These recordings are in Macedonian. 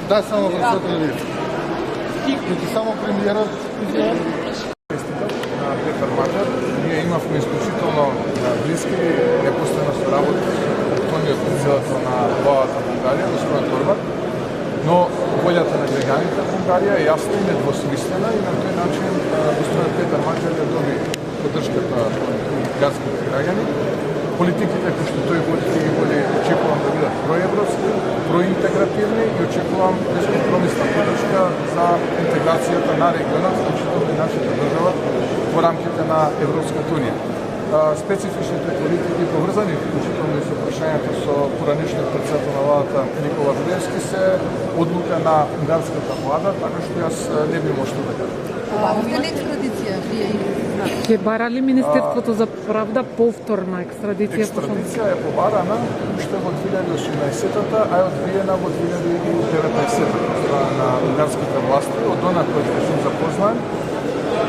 Дай само председател ви. Като само премиерът изгледа. На Петър Маджар. Ние имахме изключително близки и непостоянна соработа с върховният председател на главата на Унгария, господин Торбак. Но волята на граѓаните в Унгария е ясна и недвосмислена и на този начин господин Петър Маджар ја доби поддршката на градските граѓани. Политиките кои што тој води очекувам да бидат проевропски, проинтегративни и очекувам безкомпромисна поддршка за интеграцијата на регионот, вклучително и нашата држава во рамките на Европската унија. Специфичните политики поврзани вклучително и со прашањето со поранешниот председател на владата Никола Груевски се одлука на унгарската влада, така што јас не би можел да кажам. Имате ли екстрадиција? Ќе бара ли Министерството за правда повторна екстрадиција? Екстрадиција е побарана уште во 2018-та, а е одбиена во 2019-та на унгарските власти. Од она кој што сум запознан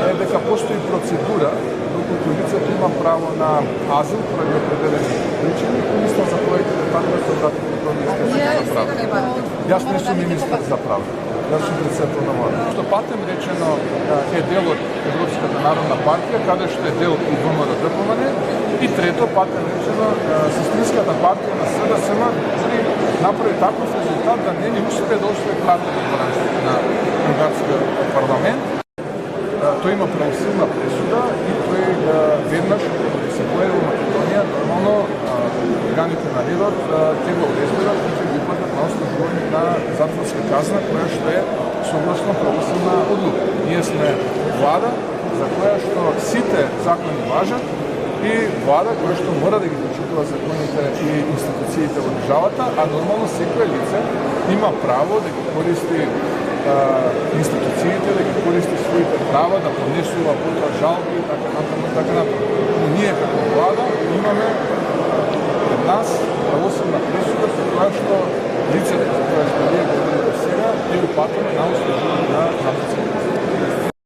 е дека постои процедура доколку лицето има право на азил поради определени причини, мислам за коите детали се обратите до Министерството за правда. Јас не сум министар за правда. Јас сум председател на влада. Што патем речено е дел од Европската народна партија, каде што е дел и ВМРО-ДПМН, и трето патем речено сестринската партија на СДСМ дори направи таков резултат да не ни успе да освои пратено во рамките на унгарскиот парламент. Тој има правосудна пресуда и тој веднаш се појави во Македонија, нормално органите на редот ќе го разберат и ќе ги упатат на ослужување на затворска казна, која што е согласно правосудна одлука. Ние сме влада за која што сите закони важат и влада која што мора да ги почитува законите и институциите во државата, а нормално секој лице има право да ги користи институциите, да ги користи своите права, да поднесува потоа жалби и така натаму. Но ние како влада